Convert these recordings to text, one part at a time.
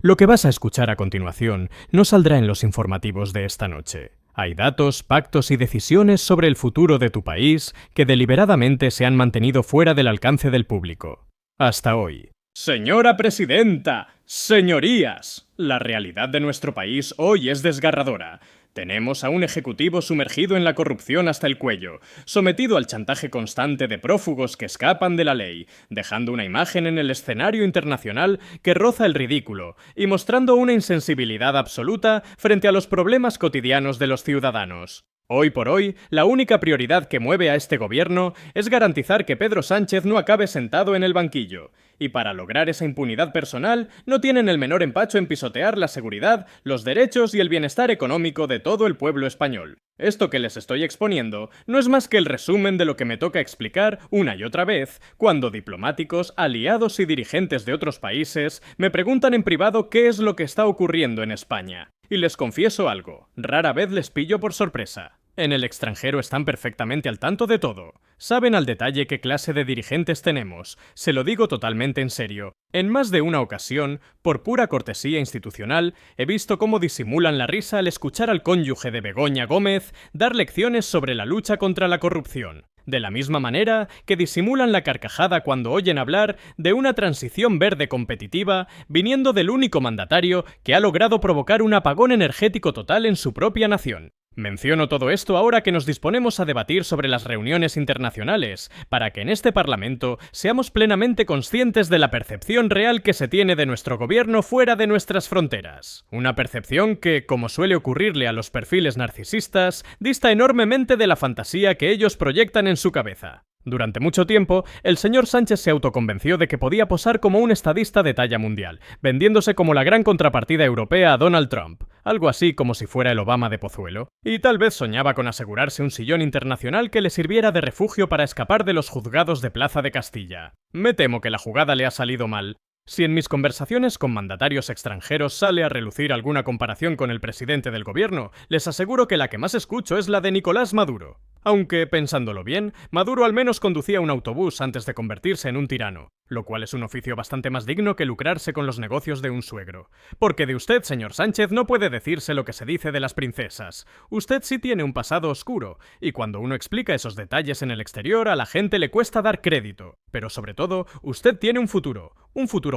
Lo que vas a escuchar a continuación no saldrá en los informativos de esta noche. Hay datos, pactos y decisiones sobre el futuro de tu país que deliberadamente se han mantenido fuera del alcance del público. Hasta hoy. Señora Presidenta, señorías, la realidad de nuestro país hoy es desgarradora. Tenemos a un ejecutivo sumergido en la corrupción hasta el cuello, sometido al chantaje constante de prófugos que escapan de la ley, dejando una imagen en el escenario internacional que roza el ridículo y mostrando una insensibilidad absoluta frente a los problemas cotidianos de los ciudadanos. Hoy por hoy, la única prioridad que mueve a este gobierno es garantizar que Pedro Sánchez no acabe sentado en el banquillo. Y para lograr esa impunidad personal, no tienen el menor empacho en pisotear la seguridad, los derechos y el bienestar económico de todo el pueblo español. Esto que les estoy exponiendo no es más que el resumen de lo que me toca explicar una y otra vez cuando diplomáticos, aliados y dirigentes de otros países me preguntan en privado qué es lo que está ocurriendo en España. Y les confieso algo, rara vez les pillo por sorpresa. En el extranjero están perfectamente al tanto de todo. Saben al detalle qué clase de dirigentes tenemos. Se lo digo totalmente en serio. En más de una ocasión, por pura cortesía institucional, he visto cómo disimulan la risa al escuchar al cónyuge de Begoña Gómez dar lecciones sobre la lucha contra la corrupción. De la misma manera que disimulan la carcajada cuando oyen hablar de una transición verde competitiva viniendo del único mandatario que ha logrado provocar un apagón energético total en su propia nación. Menciono todo esto ahora que nos disponemos a debatir sobre las reuniones internacionales, para que en este Parlamento seamos plenamente conscientes de la percepción real que se tiene de nuestro gobierno fuera de nuestras fronteras. Una percepción que, como suele ocurrirle a los perfiles narcisistas, dista enormemente de la fantasía que ellos proyectan en su cabeza. Durante mucho tiempo, el señor Sánchez se autoconvenció de que podía posar como un estadista de talla mundial, vendiéndose como la gran contrapartida europea a Donald Trump, algo así como si fuera el Obama de Pozuelo, y tal vez soñaba con asegurarse un sillón internacional que le sirviera de refugio para escapar de los juzgados de Plaza de Castilla. Me temo que la jugada le ha salido mal. Si en mis conversaciones con mandatarios extranjeros sale a relucir alguna comparación con el presidente del gobierno, les aseguro que la que más escucho es la de Nicolás Maduro. Aunque, pensándolo bien, Maduro al menos conducía un autobús antes de convertirse en un tirano, lo cual es un oficio bastante más digno que lucrarse con los negocios de un suegro. Porque de usted, señor Sánchez, no puede decirse lo que se dice de las princesas. Usted sí tiene un pasado oscuro, y cuando uno explica esos detalles en el exterior, a la gente le cuesta dar crédito. Pero sobre todo, usted tiene un futuro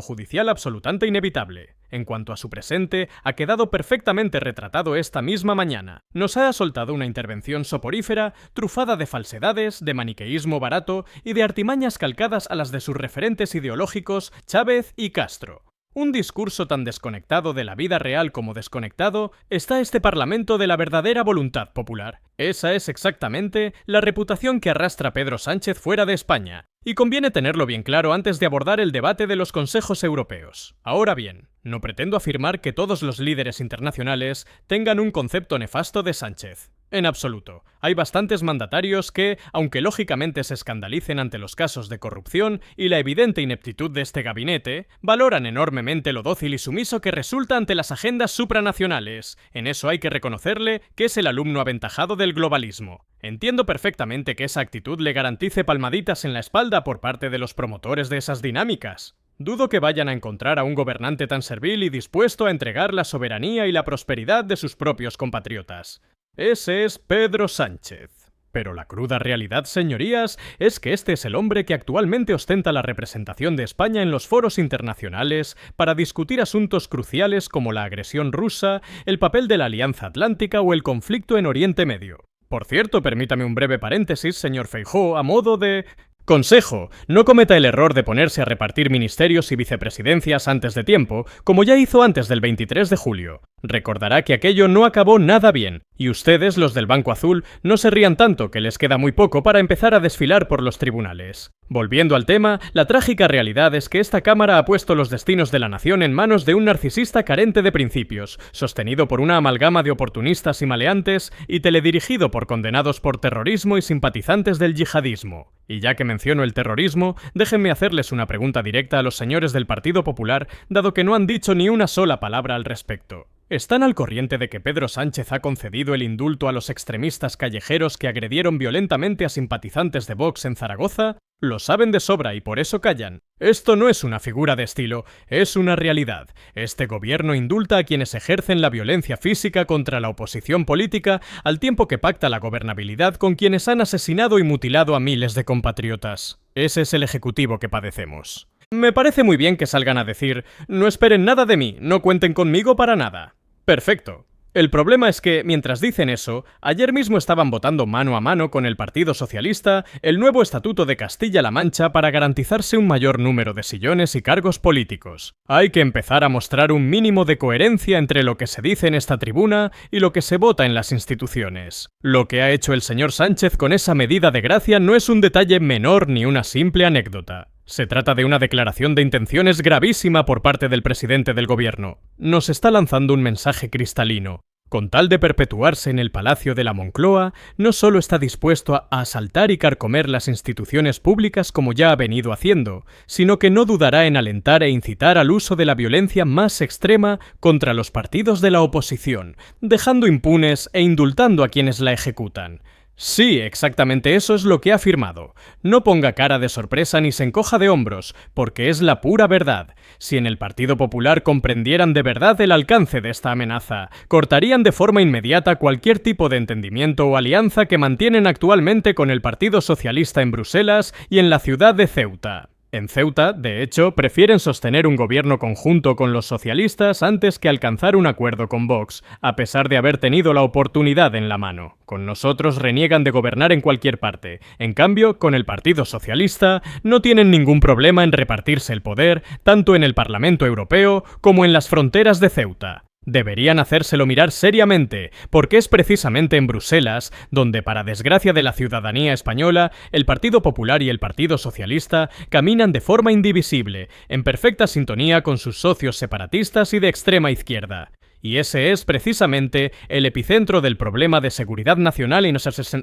judicial absolutamente inevitable. En cuanto a su presente, ha quedado perfectamente retratado esta misma mañana. Nos ha soltado una intervención soporífera, trufada de falsedades, de maniqueísmo barato y de artimañas calcadas a las de sus referentes ideológicos Chávez y Castro. Un discurso tan desconectado de la vida real como desconectado está este Parlamento de la verdadera voluntad popular. Esa es exactamente la reputación que arrastra Pedro Sánchez fuera de España. Y conviene tenerlo bien claro antes de abordar el debate de los consejos europeos. Ahora bien, no pretendo afirmar que todos los líderes internacionales tengan un concepto nefasto de Sánchez. En absoluto. Hay bastantes mandatarios que, aunque lógicamente se escandalicen ante los casos de corrupción y la evidente ineptitud de este gabinete, valoran enormemente lo dócil y sumiso que resulta ante las agendas supranacionales. En eso hay que reconocerle que es el alumno aventajado del globalismo. Entiendo perfectamente que esa actitud le garantice palmaditas en la espalda por parte de los promotores de esas dinámicas. Dudo que vayan a encontrar a un gobernante tan servil y dispuesto a entregar la soberanía y la prosperidad de sus propios compatriotas. Ese es Pedro Sánchez. Pero la cruda realidad, señorías, es que este es el hombre que actualmente ostenta la representación de España en los foros internacionales para discutir asuntos cruciales como la agresión rusa, el papel de la Alianza Atlántica o el conflicto en Oriente Medio. Por cierto, permítame un breve paréntesis, señor Feijóo, a modo de... Consejo, no cometa el error de ponerse a repartir ministerios y vicepresidencias antes de tiempo, como ya hizo antes del 23 de julio. Recordará que aquello no acabó nada bien, y ustedes, los del Banco Azul, no se rían tanto que les queda muy poco para empezar a desfilar por los tribunales. Volviendo al tema, la trágica realidad es que esta Cámara ha puesto los destinos de la nación en manos de un narcisista carente de principios, sostenido por una amalgama de oportunistas y maleantes y teledirigido por condenados por terrorismo y simpatizantes del yihadismo. Y ya que menciono el terrorismo, déjenme hacerles una pregunta directa a los señores del Partido Popular, dado que no han dicho ni una sola palabra al respecto. ¿Están al corriente de que Pedro Sánchez ha concedido el indulto a los extremistas callejeros que agredieron violentamente a simpatizantes de Vox en Zaragoza? Lo saben de sobra y por eso callan. Esto no es una figura de estilo, es una realidad. Este gobierno indulta a quienes ejercen la violencia física contra la oposición política, al tiempo que pacta la gobernabilidad con quienes han asesinado y mutilado a miles de compatriotas. Ese es el ejecutivo que padecemos. Me parece muy bien que salgan a decir: no esperen nada de mí, no cuenten conmigo para nada. Perfecto. El problema es que, mientras dicen eso, ayer mismo estaban votando mano a mano con el Partido Socialista el nuevo Estatuto de Castilla-La Mancha para garantizarse un mayor número de sillones y cargos políticos. Hay que empezar a mostrar un mínimo de coherencia entre lo que se dice en esta tribuna y lo que se vota en las instituciones. Lo que ha hecho el señor Sánchez con esa medida de gracia no es un detalle menor ni una simple anécdota. Se trata de una declaración de intenciones gravísima por parte del presidente del gobierno. Nos está lanzando un mensaje cristalino. Con tal de perpetuarse en el Palacio de la Moncloa, no solo está dispuesto a asaltar y carcomer las instituciones públicas como ya ha venido haciendo, sino que no dudará en alentar e incitar al uso de la violencia más extrema contra los partidos de la oposición, dejando impunes e indultando a quienes la ejecutan. Sí, exactamente eso es lo que ha afirmado. No ponga cara de sorpresa ni se encoja de hombros, porque es la pura verdad. Si en el Partido Popular comprendieran de verdad el alcance de esta amenaza, cortarían de forma inmediata cualquier tipo de entendimiento o alianza que mantienen actualmente con el Partido Socialista en Bruselas y en la ciudad de Ceuta. En Ceuta, de hecho, prefieren sostener un gobierno conjunto con los socialistas antes que alcanzar un acuerdo con Vox, a pesar de haber tenido la oportunidad en la mano. Con nosotros reniegan de gobernar en cualquier parte. En cambio, con el Partido Socialista no tienen ningún problema en repartirse el poder, tanto en el Parlamento Europeo como en las fronteras de Ceuta. Deberían hacérselo mirar seriamente, porque es precisamente en Bruselas donde, para desgracia de la ciudadanía española, el Partido Popular y el Partido Socialista caminan de forma indivisible, en perfecta sintonía con sus socios separatistas y de extrema izquierda. Y ese es precisamente el epicentro del problema de seguridad nacional y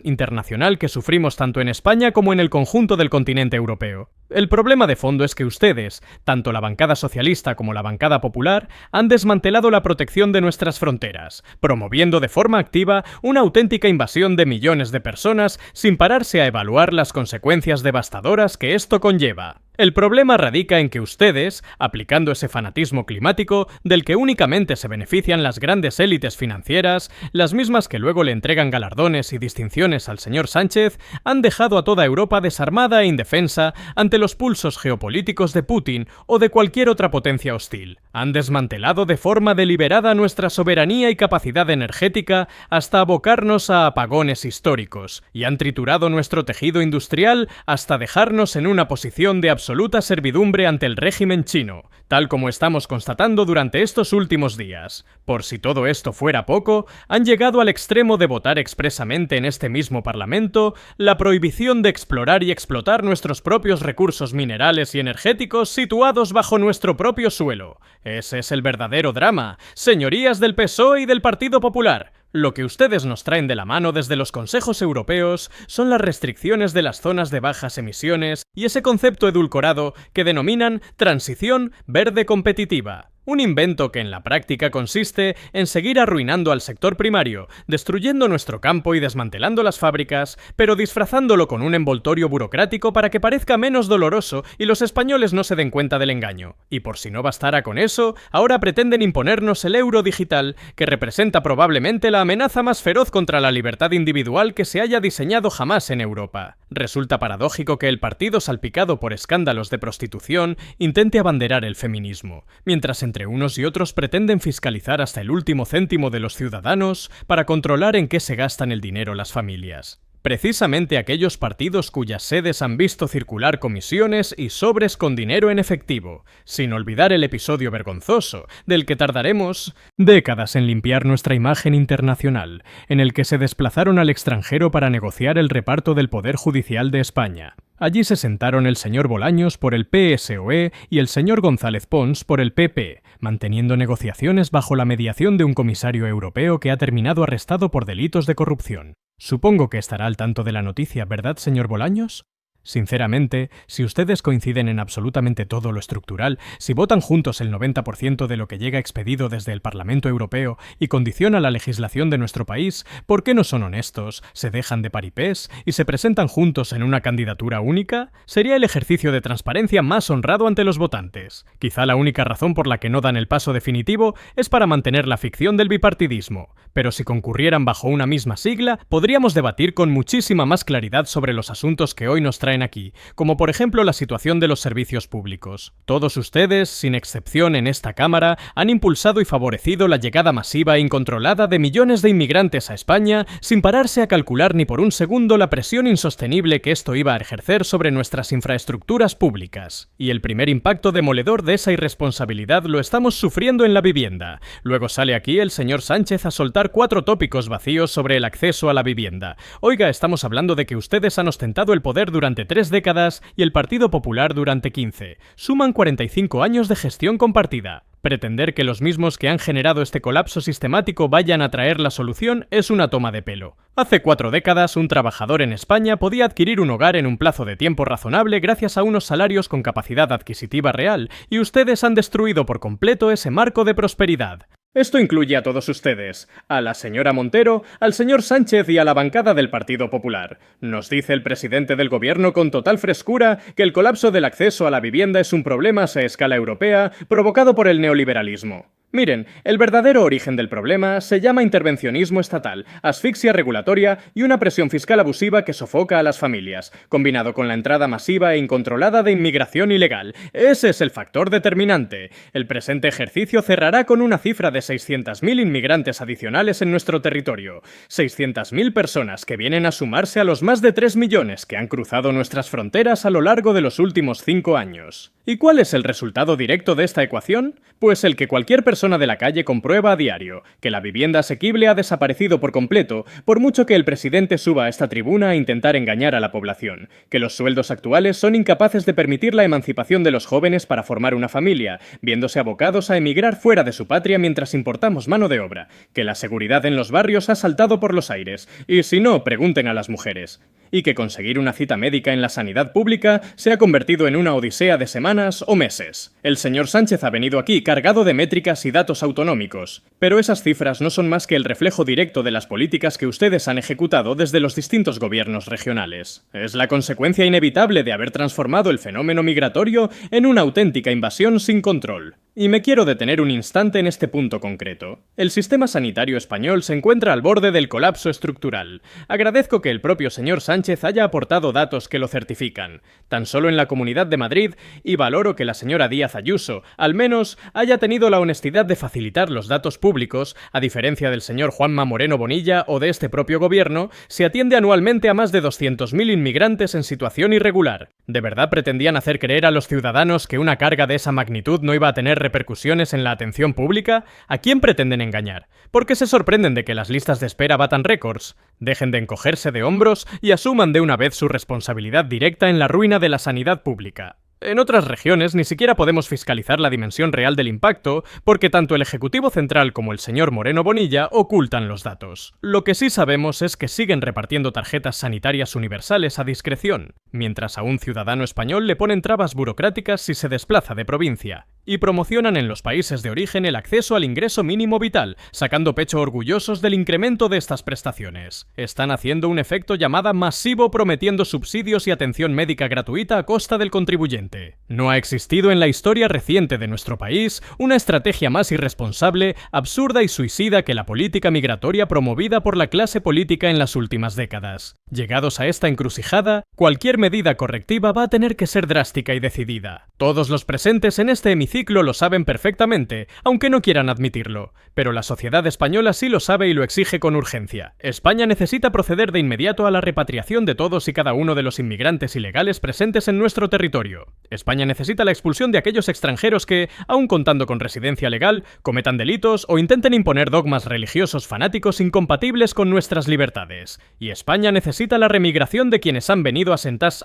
internacional que sufrimos tanto en España como en el conjunto del continente europeo. El problema de fondo es que ustedes, tanto la bancada socialista como la bancada popular, han desmantelado la protección de nuestras fronteras, promoviendo de forma activa una auténtica invasión de millones de personas sin pararse a evaluar las consecuencias devastadoras que esto conlleva. El problema radica en que ustedes, aplicando ese fanatismo climático del que únicamente se benefician las grandes élites financieras, las mismas que luego le entregan galardones y distinciones al señor Sánchez, han dejado a toda Europa desarmada e indefensa ante los pulsos geopolíticos de Putin o de cualquier otra potencia hostil. Han desmantelado de forma deliberada nuestra soberanía y capacidad energética hasta abocarnos a apagones históricos, y han triturado nuestro tejido industrial hasta dejarnos en una posición de absoluta servidumbre ante el régimen chino, tal como estamos constatando durante estos últimos días. Por si todo esto fuera poco, han llegado al extremo de votar expresamente en este mismo Parlamento la prohibición de explorar y explotar nuestros propios recursos minerales y energéticos situados bajo nuestro propio suelo. Ese es el verdadero drama, señorías del PSOE y del Partido Popular. Lo que ustedes nos traen de la mano desde los consejos europeos son las restricciones de las zonas de bajas emisiones y ese concepto edulcorado que denominan transición verde competitiva. Un invento que en la práctica consiste en seguir arruinando al sector primario, destruyendo nuestro campo y desmantelando las fábricas, pero disfrazándolo con un envoltorio burocrático para que parezca menos doloroso y los españoles no se den cuenta del engaño. Y por si no bastara con eso, ahora pretenden imponernos el euro digital, que representa probablemente la amenaza más feroz contra la libertad individual que se haya diseñado jamás en Europa. Resulta paradójico que el partido salpicado por escándalos de prostitución intente abanderar el feminismo, mientras entre unos y otros pretenden fiscalizar hasta el último céntimo de los ciudadanos para controlar en qué se gastan el dinero las familias. Precisamente aquellos partidos cuyas sedes han visto circular comisiones y sobres con dinero en efectivo, sin olvidar el episodio vergonzoso, del que tardaremos décadas en limpiar nuestra imagen internacional, en el que se desplazaron al extranjero para negociar el reparto del Poder Judicial de España. Allí se sentaron el señor Bolaños por el PSOE y el señor González Pons por el PP, manteniendo negociaciones bajo la mediación de un comisario europeo que ha terminado arrestado por delitos de corrupción. Supongo que estará al tanto de la noticia, ¿verdad, señor Bolaños? Sinceramente, si ustedes coinciden en absolutamente todo lo estructural, si votan juntos el 90% de lo que llega expedido desde el Parlamento Europeo y condiciona la legislación de nuestro país, ¿por qué no son honestos, se dejan de paripés y se presentan juntos en una candidatura única? Sería el ejercicio de transparencia más honrado ante los votantes. Quizá la única razón por la que no dan el paso definitivo es para mantener la ficción del bipartidismo, pero si concurrieran bajo una misma sigla, podríamos debatir con muchísima más claridad sobre los asuntos que hoy nos traen aquí, como por ejemplo la situación de los servicios públicos. Todos ustedes, sin excepción en esta Cámara, han impulsado y favorecido la llegada masiva e incontrolada de millones de inmigrantes a España, sin pararse a calcular ni por un segundo la presión insostenible que esto iba a ejercer sobre nuestras infraestructuras públicas. Y el primer impacto demoledor de esa irresponsabilidad lo estamos sufriendo en la vivienda. Luego sale aquí el señor Sánchez a soltar 4 tópicos vacíos sobre el acceso a la vivienda. Oiga, estamos hablando de que ustedes han ostentado el poder durante 3 décadas y el Partido Popular durante 15. Suman 45 años de gestión compartida. Pretender que los mismos que han generado este colapso sistemático vayan a traer la solución es una toma de pelo. Hace 4 décadas, un trabajador en España podía adquirir un hogar en un plazo de tiempo razonable gracias a unos salarios con capacidad adquisitiva real, y ustedes han destruido por completo ese marco de prosperidad. Esto incluye a todos ustedes, a la señora Montero, al señor Sánchez y a la bancada del Partido Popular. Nos dice el presidente del gobierno con total frescura que el colapso del acceso a la vivienda es un problema a escala europea provocado por el neoliberalismo. Miren, el verdadero origen del problema se llama intervencionismo estatal, asfixia regulatoria y una presión fiscal abusiva que sofoca a las familias, combinado con la entrada masiva e incontrolada de inmigración ilegal. Ese es el factor determinante. El presente ejercicio cerrará con una cifra de 600.000 inmigrantes adicionales en nuestro territorio. 600.000 personas que vienen a sumarse a los más de 3 millones que han cruzado nuestras fronteras a lo largo de los últimos 5 años. ¿Y cuál es el resultado directo de esta ecuación? Pues el que cualquier persona de la calle comprueba a diario, que la vivienda asequible ha desaparecido por completo, por mucho que el presidente suba a esta tribuna a intentar engañar a la población, que los sueldos actuales son incapaces de permitir la emancipación de los jóvenes para formar una familia, viéndose abocados a emigrar fuera de su patria mientras importamos mano de obra, que la seguridad en los barrios ha saltado por los aires, y si no, pregunten a las mujeres, y que conseguir una cita médica en la sanidad pública se ha convertido en una odisea de semanas o meses. El señor Sánchez ha venido aquí cargado de métricas y datos autonómicos, pero esas cifras no son más que el reflejo directo de las políticas que ustedes han ejecutado desde los distintos gobiernos regionales. Es la consecuencia inevitable de haber transformado el fenómeno migratorio en una auténtica invasión sin control. Y me quiero detener un instante en este punto concreto. El sistema sanitario español se encuentra al borde del colapso estructural. Agradezco que el propio señor Sánchez haya aportado datos que lo certifican, tan solo en la Comunidad de Madrid, y valoro que la señora Díaz Ayuso, al menos, haya tenido la honestidad de facilitar los datos públicos, a diferencia del señor Juanma Moreno Bonilla o de este propio gobierno. Se atiende anualmente a más de 200.000 inmigrantes en situación irregular. ¿De verdad pretendían hacer creer a los ciudadanos que una carga de esa magnitud no iba a tener repercusiones en la atención pública? ¿A quién pretenden engañar? ¿Por qué se sorprenden de que las listas de espera batan récords? Dejen de encogerse de hombros y asuman de una vez su responsabilidad directa en la ruina de la sanidad pública. En otras regiones ni siquiera podemos fiscalizar la dimensión real del impacto, porque tanto el Ejecutivo Central como el señor Moreno Bonilla ocultan los datos. Lo que sí sabemos es que siguen repartiendo tarjetas sanitarias universales a discreción, mientras a un ciudadano español le ponen trabas burocráticas si se desplaza de provincia, y promocionan en los países de origen el acceso al ingreso mínimo vital, sacando pecho orgullosos del incremento de estas prestaciones. Están haciendo un efecto llamada masivo prometiendo subsidios y atención médica gratuita a costa del contribuyente. No ha existido en la historia reciente de nuestro país una estrategia más irresponsable, absurda y suicida que la política migratoria promovida por la clase política en las últimas décadas. Llegados a esta encrucijada, cualquier medida correctiva va a tener que ser drástica y decidida. Todos los presentes en este hemiciclo lo saben perfectamente, aunque no quieran admitirlo, pero la sociedad española sí lo sabe y lo exige con urgencia. España necesita proceder de inmediato a la repatriación de todos y cada uno de los inmigrantes ilegales presentes en nuestro territorio. España necesita la expulsión de aquellos extranjeros que, aun contando con residencia legal, cometan delitos o intenten imponer dogmas religiosos fanáticos incompatibles con nuestras libertades. Y España necesita la remigración de quienes han venido a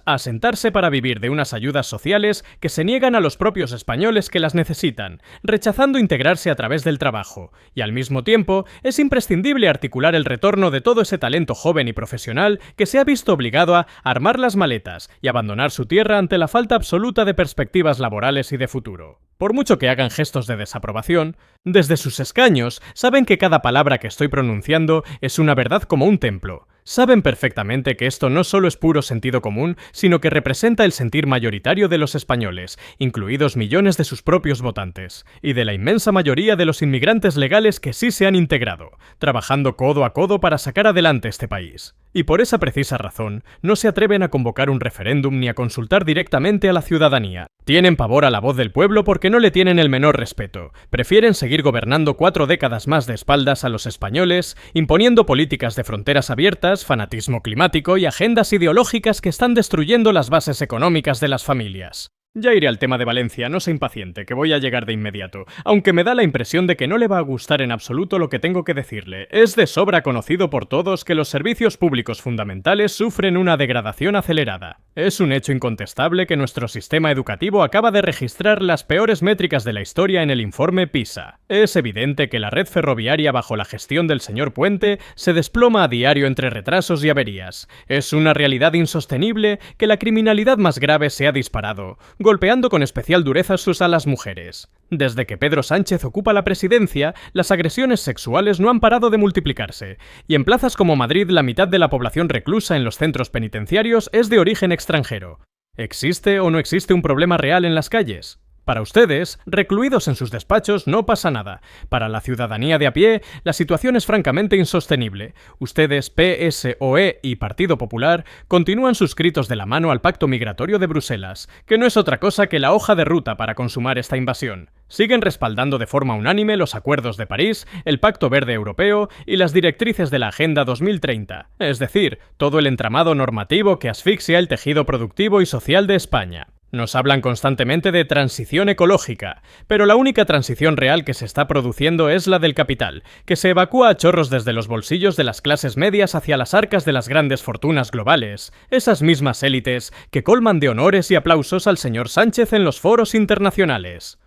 asentarse para vivir de unas ayudas sociales que se niegan a los propios españoles que las necesitan, rechazando integrarse a través del trabajo. Y al mismo tiempo, es imprescindible articular el retorno de todo ese talento joven y profesional que se ha visto obligado a armar las maletas y abandonar su tierra ante la falta absoluta de perspectivas laborales y de futuro. Por mucho que hagan gestos de desaprobación, desde sus escaños saben que cada palabra que estoy pronunciando es una verdad como un templo. Saben perfectamente que esto no solo es puro sentido común, sino que representa el sentir mayoritario de los españoles, incluidos millones de sus propios votantes, y de la inmensa mayoría de los inmigrantes legales que sí se han integrado, trabajando codo a codo para sacar adelante este país. Y por esa precisa razón, no se atreven a convocar un referéndum ni a consultar directamente a la ciudadanía. Tienen pavor a la voz del pueblo porque no le tienen el menor respeto. Prefieren seguir gobernando 4 décadas más de espaldas a los españoles, imponiendo políticas de fronteras abiertas, fanatismo climático y agendas ideológicas que están destruyendo las bases económicas de las familias. Ya iré al tema de Valencia, no se impaciente, que voy a llegar de inmediato, aunque me da la impresión de que no le va a gustar en absoluto lo que tengo que decirle. Es de sobra conocido por todos que los servicios públicos fundamentales sufren una degradación acelerada. Es un hecho incontestable que nuestro sistema educativo acaba de registrar las peores métricas de la historia en el informe PISA. Es evidente que la red ferroviaria bajo la gestión del señor Puente se desploma a diario entre retrasos y averías. Es una realidad insostenible que la criminalidad más grave se ha disparado, golpeando con especial dureza a las mujeres. Desde que Pedro Sánchez ocupa la presidencia, las agresiones sexuales no han parado de multiplicarse, y en plazas como Madrid la mitad de la población reclusa en los centros penitenciarios es de origen extranjero. ¿Existe o no existe un problema real en las calles? Para ustedes, recluidos en sus despachos, no pasa nada. Para la ciudadanía de a pie, la situación es francamente insostenible. Ustedes, PSOE y Partido Popular, continúan suscritos de la mano al Pacto Migratorio de Bruselas, que no es otra cosa que la hoja de ruta para consumar esta invasión. Siguen respaldando de forma unánime los acuerdos de París, el Pacto Verde Europeo y las directrices de la Agenda 2030, es decir, todo el entramado normativo que asfixia el tejido productivo y social de España. Nos hablan constantemente de transición ecológica, pero la única transición real que se está produciendo es la del capital, que se evacúa a chorros desde los bolsillos de las clases medias hacia las arcas de las grandes fortunas globales, esas mismas élites que colman de honores y aplausos al señor Sánchez en los foros internacionales.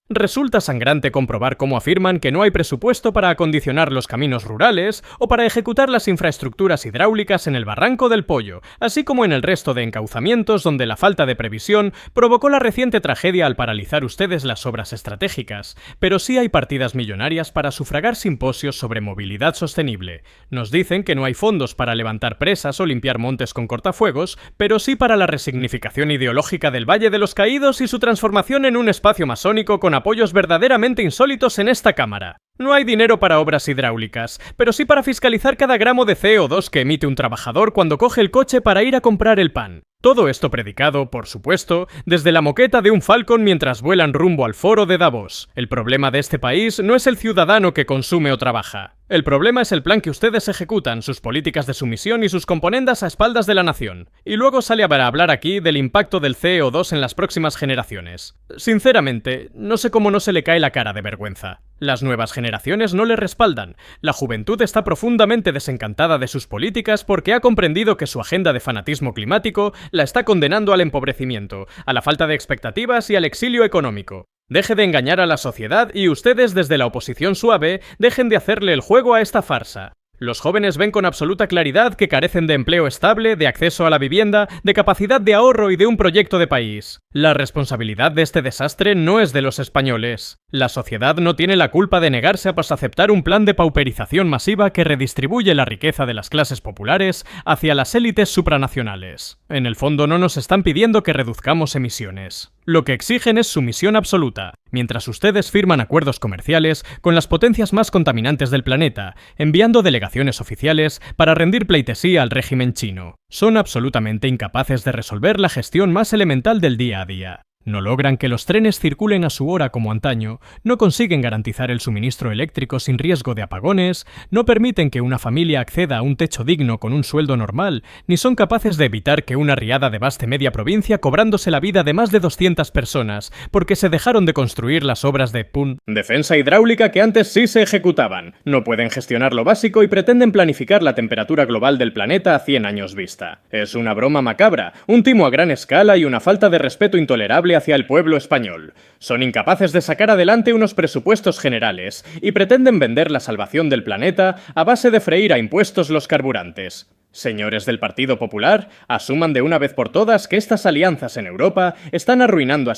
Resulta sangrante comprobar cómo afirman que no hay presupuesto para acondicionar los caminos rurales o para ejecutar las infraestructuras hidráulicas en el Barranco del Pollo, así como en el resto de encauzamientos donde la falta de previsión provocó la reciente tragedia al paralizar ustedes las obras estratégicas. Pero sí hay partidas millonarias para sufragar simposios sobre movilidad sostenible. Nos dicen que no hay fondos para levantar presas o limpiar montes con cortafuegos, pero sí para la resignificación ideológica del Valle de los Caídos y su transformación en un espacio masónico con apoyos verdaderamente insólitos en esta Cámara. No hay dinero para obras hidráulicas, pero sí para fiscalizar cada gramo de CO2 que emite un trabajador cuando coge el coche para ir a comprar el pan. Todo esto predicado, por supuesto, desde la moqueta de un Falcon mientras vuelan rumbo al foro de Davos. El problema de este país no es el ciudadano que consume o trabaja. El problema es el plan que ustedes ejecutan, sus políticas de sumisión y sus componendas a espaldas de la nación. Y luego sale para hablar aquí del impacto del CO2 en las próximas generaciones. Sinceramente, no sé cómo no se le cae la cara de vergüenza. Las nuevas generaciones no le respaldan. La juventud está profundamente desencantada de sus políticas porque ha comprendido que su agenda de fanatismo climático la está condenando al empobrecimiento, a la falta de expectativas y al exilio económico. Deje de engañar a la sociedad y ustedes desde la oposición suave dejen de hacerle el juego a esta farsa. Los jóvenes ven con absoluta claridad que carecen de empleo estable, de acceso a la vivienda, de capacidad de ahorro y de un proyecto de país. La responsabilidad de este desastre no es de los españoles. La sociedad no tiene la culpa de negarse a aceptar un plan de pauperización masiva que redistribuye la riqueza de las clases populares hacia las élites supranacionales. En el fondo no nos están pidiendo que reduzcamos emisiones. Lo que exigen es sumisión absoluta, mientras ustedes firman acuerdos comerciales con las potencias más contaminantes del planeta, enviando delegaciones oficiales para rendir pleitesía al régimen chino. Son absolutamente incapaces de resolver la gestión más elemental del día a día. No logran que los trenes circulen a su hora como antaño, no consiguen garantizar el suministro eléctrico sin riesgo de apagones, no permiten que una familia acceda a un techo digno con un sueldo normal, ni son capaces de evitar que una riada devaste media provincia cobrándose la vida de más de 200 personas, porque se dejaron de construir las obras de defensa hidráulica que antes sí se ejecutaban. No pueden gestionar lo básico y pretenden planificar la temperatura global del planeta a 100 años vista. Es una broma macabra, un timo a gran escala y una falta de respeto intolerable hacia el pueblo español. Son incapaces de sacar adelante unos presupuestos generales y pretenden vender la salvación del planeta a base de freír a impuestos los carburantes. Señores del Partido Popular, asuman de una vez por todas que estas alianzas en Europa están arruinando a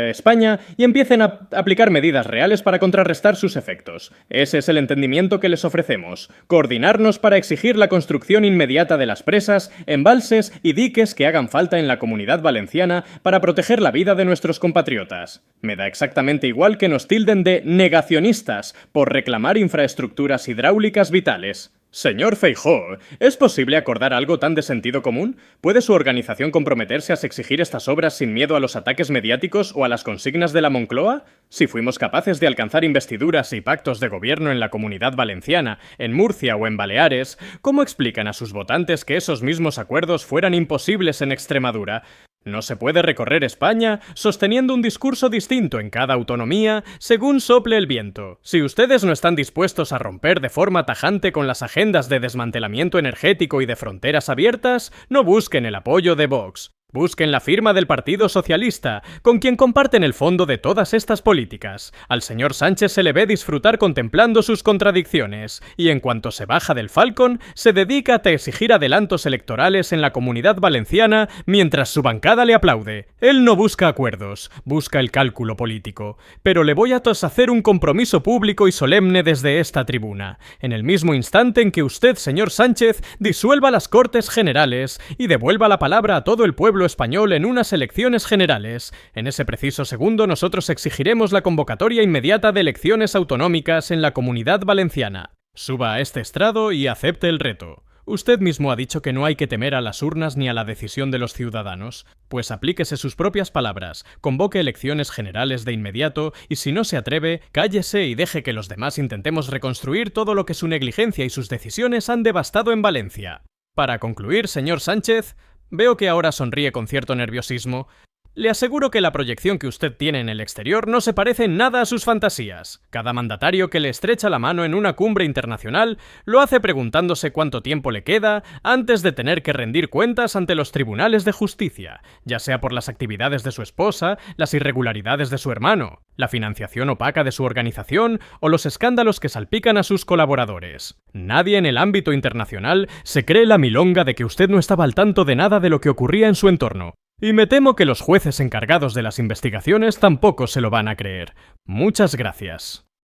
España y empiecen a aplicar medidas reales para contrarrestar sus efectos. Ese es el entendimiento que les ofrecemos. Coordinarnos para exigir la construcción inmediata de las presas, embalses y diques que hagan falta en la Comunidad Valenciana para proteger la vida de nuestros compatriotas. Me da exactamente igual que nos tilden de negacionistas por reclamar infraestructuras hidráulicas vitales. Señor Feijóo, ¿es posible acordar algo tan de sentido común? ¿Puede su organización comprometerse a exigir estas obras sin miedo a los ataques mediáticos o a las consignas de la Moncloa? Si fuimos capaces de alcanzar investiduras y pactos de gobierno en la Comunidad Valenciana, en Murcia o en Baleares, ¿cómo explican a sus votantes que esos mismos acuerdos fueran imposibles en Extremadura? No se puede recorrer España sosteniendo un discurso distinto en cada autonomía según sople el viento. Si ustedes no están dispuestos a romper de forma tajante con las agendas de desmantelamiento energético y de fronteras abiertas, no busquen el apoyo de Vox. Busquen la firma del Partido Socialista, con quien comparten el fondo de todas estas políticas. Al señor Sánchez se le ve disfrutar contemplando sus contradicciones, y en cuanto se baja del Falcon, se dedica a exigir adelantos electorales en la Comunidad Valenciana mientras su bancada le aplaude. Él no busca acuerdos, busca el cálculo político. Pero le voy a hacer un compromiso público y solemne desde esta tribuna. En el mismo instante en que usted, señor Sánchez, disuelva las Cortes Generales y devuelva la palabra a todo el pueblo español en unas elecciones generales. En ese preciso segundo nosotros exigiremos la convocatoria inmediata de elecciones autonómicas en la Comunidad Valenciana. Suba a este estrado y acepte el reto. Usted mismo ha dicho que no hay que temer a las urnas ni a la decisión de los ciudadanos. Pues aplíquese sus propias palabras, convoque elecciones generales de inmediato y si no se atreve, cállese y deje que los demás intentemos reconstruir todo lo que su negligencia y sus decisiones han devastado en Valencia. Para concluir, señor Sánchez, veo que ahora sonríe con cierto nerviosismo. Le aseguro que la proyección que usted tiene en el exterior no se parece en nada a sus fantasías. Cada mandatario que le estrecha la mano en una cumbre internacional lo hace preguntándose cuánto tiempo le queda antes de tener que rendir cuentas ante los tribunales de justicia, ya sea por las actividades de su esposa, las irregularidades de su hermano, la financiación opaca de su organización o los escándalos que salpican a sus colaboradores. Nadie en el ámbito internacional se cree la milonga de que usted no estaba al tanto de nada de lo que ocurría en su entorno. Y me temo que los jueces encargados de las investigaciones tampoco se lo van a creer. Muchas gracias.